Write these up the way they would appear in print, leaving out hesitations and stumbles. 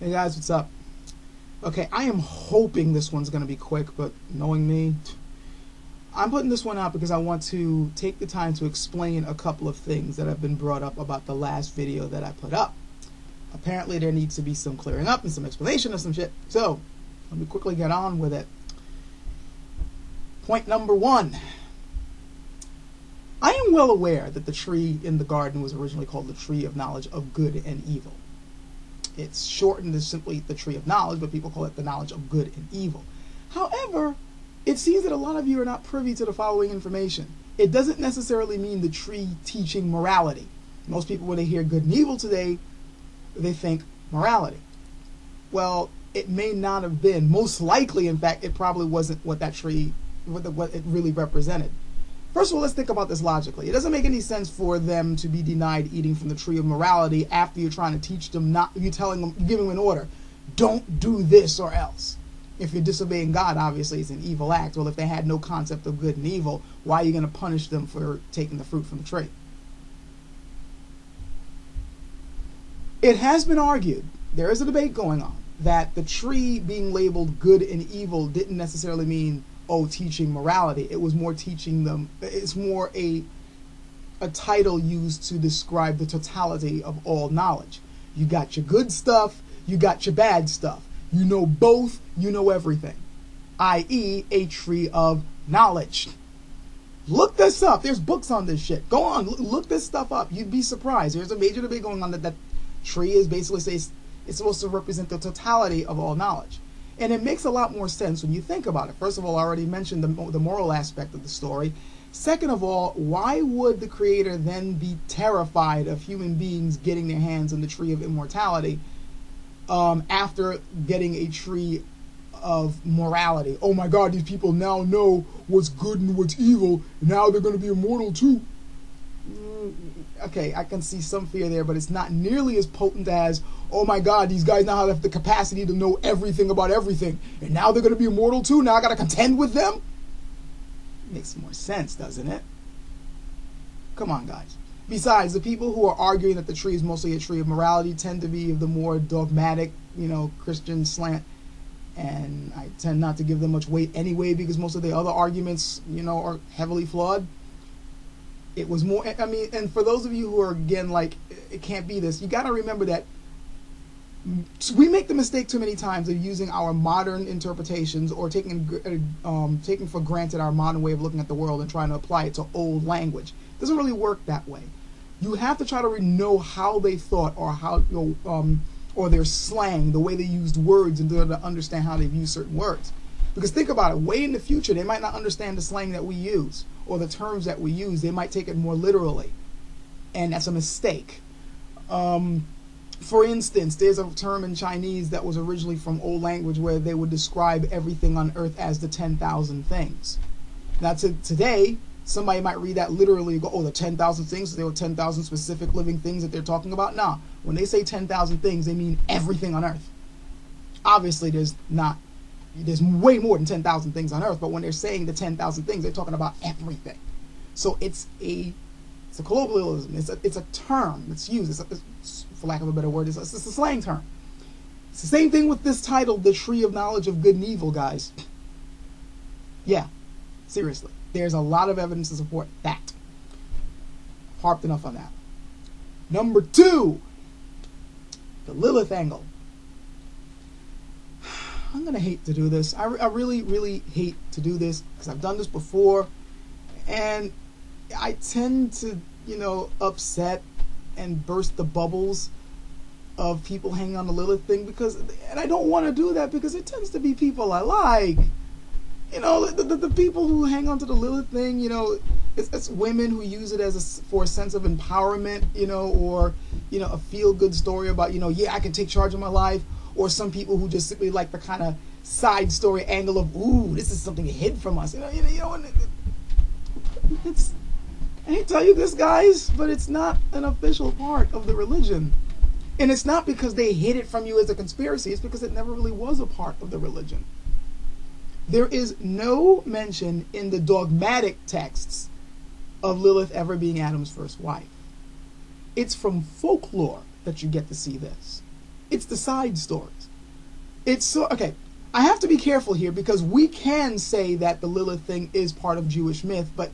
Hey guys, what's up? Okay, I am hoping this one's going to be quick, but knowing me, I'm putting this one out because I want to take the time to explain a couple of things that have been brought up about the last video that I put up. Apparently there needs to be some clearing up and some explanation of some shit. So, let me quickly get on with it. Point number one. I am well aware that the tree in the garden was originally called the tree of knowledge of good and evil. It's shortened as simply the tree of knowledge, but people call it the knowledge of good and evil. However, it seems that a lot of you are not privy to the following information. It doesn't necessarily mean the tree teaching morality. Most people, when they hear good and evil today, they think morality. Well, it may not have been. Most likely, in fact, it probably wasn't what that tree, what it really represented. First of all, let's think about this logically. It doesn't make any sense for them to be denied eating from the tree of morality after you're trying to teach them not, you're telling them, giving them an order. Don't do this or else. If you're disobeying God, obviously it's an evil act. Well, if they had no concept of good and evil, why are you going to punish them for taking the fruit from the tree? It has been argued, there is a debate going on, that the tree being labeled good and evil didn't necessarily mean teaching morality. It was more teaching them, it's more a title used to describe the totality of all knowledge. You got your good stuff, you got your bad stuff. You know both, you know everything. I.e. a tree of knowledge. Look this up. There's books on this shit. Go on, look this stuff up. You'd be surprised. There's a major debate going on that tree is basically says it's supposed to represent the totality of all knowledge. And it makes a lot more sense when you think about it. First of all, I already mentioned the moral aspect of the story. Second of all, why would the creator then be terrified of human beings getting their hands on the tree of immortality after getting a tree of morality? Oh my God, these people now know what's good and what's evil. Now they're going to be immortal too. Okay, I can see some fear there, but it's not nearly as potent as, oh my God, these guys now have the capacity to know everything about everything, and now they're going to be immortal too? Now I got to contend with them? Makes more sense, doesn't it? Come on, guys. Besides, the people who are arguing that the tree is mostly a tree of morality tend to be of the more dogmatic, Christian slant, and I tend not to give them much weight anyway because most of the other arguments, are heavily flawed. It was more, and for those of you who are, again, like, it can't be this, you got to remember that we make the mistake too many times of using our modern interpretations or taking for granted our modern way of looking at the world and trying to apply it to old language. It doesn't really work that way. You have to try to know how they thought or how, or their slang, the way they used words, in order to understand how they've used certain words. Because think about it, way in the future, they might not understand the slang that we use or the terms that we use. They might take it more literally, and that's a mistake. For instance, there's a term in Chinese that was originally from old language where they would describe everything on earth as the 10,000 things. Now today, somebody might read that literally and go, oh, the 10,000 things, there were 10,000 specific living things that they're talking about. Nah, when they say 10,000 things, they mean everything on earth. Obviously, there's way more than 10,000 things on earth, but when they're saying the 10,000 things, they're talking about everything. So it's a colloquialism. It's a term that's used. It's, for lack of a better word, it's a slang term. It's the same thing with this title, The Tree of Knowledge of Good and Evil, guys. Yeah, seriously. There's a lot of evidence to support that. Harped enough on that. Number two, the Lilith angle. I'm going to hate to do this. I really, really hate to do this because I've done this before. And I tend to, upset and burst the bubbles of people hanging on the Lilith thing and I don't want to do that because it tends to be people I like. The people who hang on to the Lilith thing, it's women who use it for a sense of empowerment, or, a feel-good story about, yeah, I can take charge of my life. Or some people who just simply like the kind of side story angle of, ooh, this is something hid from us. And it's, I hate to tell you this, guys, but it's not an official part of the religion. And it's not because they hid it from you as a conspiracy. It's because it never really was a part of the religion. There is no mention in the dogmatic texts of Lilith ever being Adam's first wife. It's from folklore that you get to see this. It's the side stories. It's so, okay, I have to be careful here because we can say that the Lilith thing is part of Jewish myth, but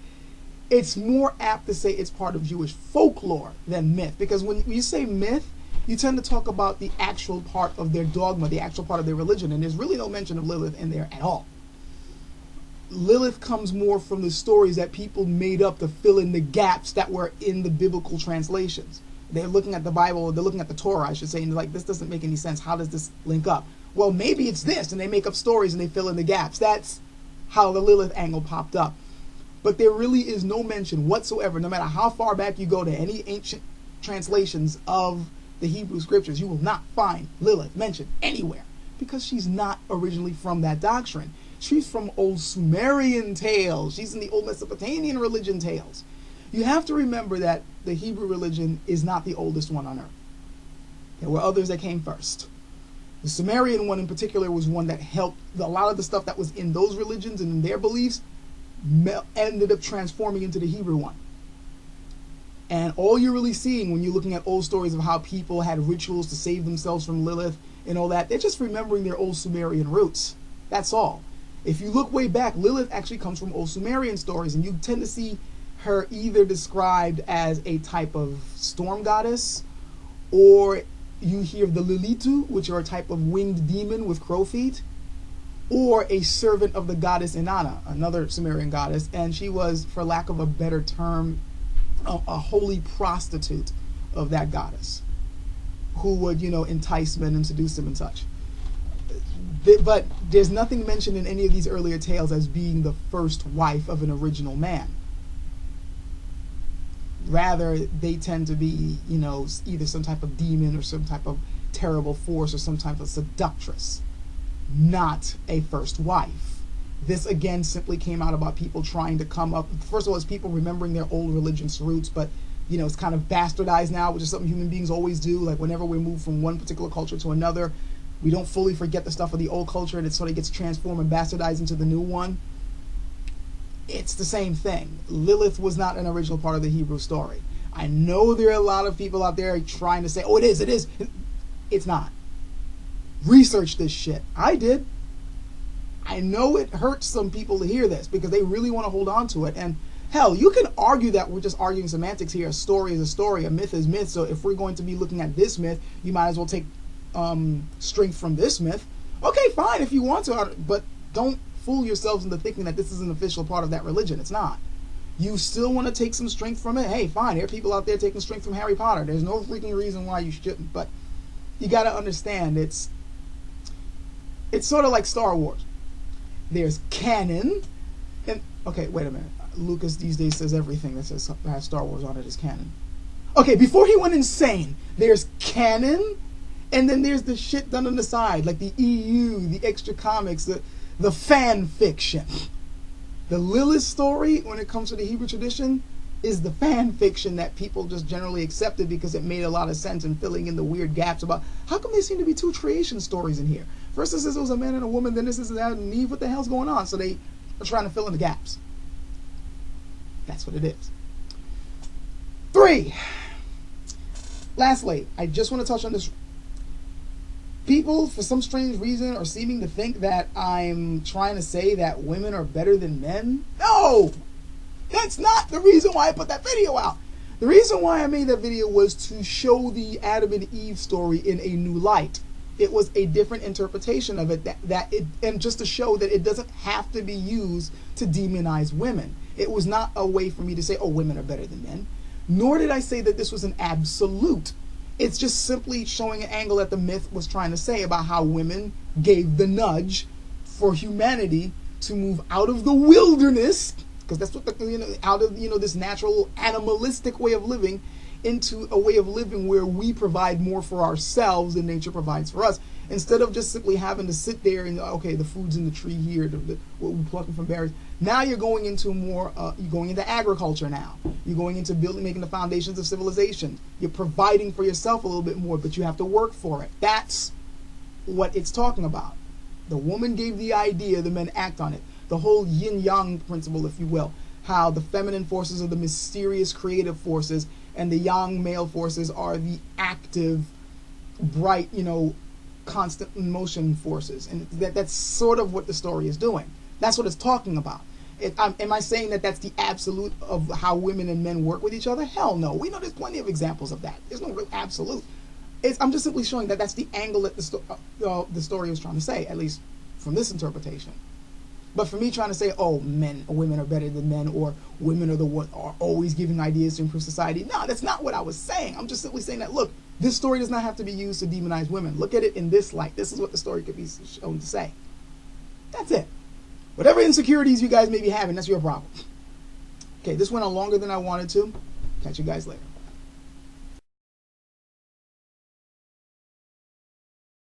it's more apt to say it's part of Jewish folklore than myth. Because when you say myth, you tend to talk about the actual part of their dogma, the actual part of their religion, and there's really no mention of Lilith in there at all. Lilith comes more from the stories that people made up to fill in the gaps that were in the biblical translations. They're looking at the Bible, they're looking at the Torah, I should say, and they're like, this doesn't make any sense. How does this link up? Well, maybe it's this, and they make up stories and they fill in the gaps. That's how the Lilith angle popped up. But there really is no mention whatsoever, no matter how far back you go to any ancient translations of the Hebrew scriptures, you will not find Lilith mentioned anywhere because she's not originally from that doctrine. She's from old Sumerian tales. She's in the old Mesopotamian religion tales. You have to remember that the Hebrew religion is not the oldest one on earth. There were others that came first. The Sumerian one in particular was one that helped a lot of the stuff that was in those religions and in their beliefs ended up transforming into the Hebrew one. And all you're really seeing when you're looking at old stories of how people had rituals to save themselves from Lilith and all that, they're just remembering their old Sumerian roots. That's all. If you look way back, Lilith actually comes from old Sumerian stories, and you tend to see her either described as a type of storm goddess, or you hear the Lilitu, which are a type of winged demon with crow feet, or a servant of the goddess Inanna, another Sumerian goddess, and she was, for lack of a better term, a holy prostitute of that goddess, who would, entice men and seduce them and such. But there's nothing mentioned in any of these earlier tales as being the first wife of an original man. Rather, they tend to be, either some type of demon or some type of terrible force or some type of seductress, not a first wife. This, again, simply came out about people trying to come up. First of all, it's people remembering their old religion's roots, but, it's kind of bastardized now, which is something human beings always do. Like, whenever we move from one particular culture to another, we don't fully forget the stuff of the old culture, and it sort of gets transformed and bastardized into the new one. It's the same thing. Lilith was not an original part of the Hebrew story. I know there are a lot of people out there trying to say, oh, it is. It's not. Research this shit. I did. I know it hurts some people to hear this because they really want to hold on to it. And hell, you can argue that we're just arguing semantics here. A story is a story. A myth is myth. So if we're going to be looking at this myth, you might as well take strength from this myth. Okay, fine if you want to, but don't fool yourselves into thinking that this is an official part of that religion. It's not. You still want to take some strength from it? Hey, fine. There are people out there taking strength from Harry Potter. There's no freaking reason why you shouldn't. But you got to understand, it's sort of like Star Wars. There's canon, and okay, wait a minute. Lucas these days says everything that has Star Wars on it is canon. Okay, before he went insane, there's canon, and then there's the shit done on the side, like the EU, the extra comics, the fan fiction. The Lilith story, when it comes to the Hebrew tradition, is the fan fiction that people just generally accepted because it made a lot of sense in filling in the weird gaps about how come there seem to be two creation stories in here. First it says it was a man and a woman, then this is Adam and Eve. What the hell's going on? So they are trying to fill in the gaps. That's what it is. 3. Lastly, I just want to touch on this. People, for some strange reason, are seeming to think that I'm trying to say that women are better than men. No! That's not the reason why I put that video out. The reason why I made that video was to show the Adam and Eve story in a new light. It was a different interpretation of it, and just to show that it doesn't have to be used to demonize women. It was not a way for me to say, oh, women are better than men. Nor did I say that this was an absolute. It's just simply showing an angle that the myth was trying to say about how women gave the nudge for humanity to move out of the wilderness, because that's what out of this natural animalistic way of living into a way of living where we provide more for ourselves than nature provides for us, instead of just simply having to sit there and okay, the food's in the tree here, what we're plucking from berries. Now you're going into more you're going into agriculture now. You're going into making the foundations of civilization. You're providing for yourself a little bit more, but you have to work for it. That's what it's talking about. The woman gave the idea, the men act on it. The whole yin-yang principle, if you will. How the feminine forces are the mysterious creative forces, and the yang male forces are the active bright, constant motion forces, and that's sort of what the story is doing. That's what it's talking about. Am I saying that that's the absolute of how women and men work with each other? Hell no. We know there's plenty of examples of that. There's no real absolute. I'm just simply showing that that's the angle that the story was trying to say, at least from this interpretation. But for me trying to say, oh, women are better than men, or women are always giving ideas to improve society, no, that's not what I was saying. I'm just simply saying that, look, this story does not have to be used to demonize women. Look at it in this light. This is what the story could be shown to say. That's it. Whatever insecurities you guys may be having, that's your problem. Okay, this went on longer than I wanted to. Catch you guys later.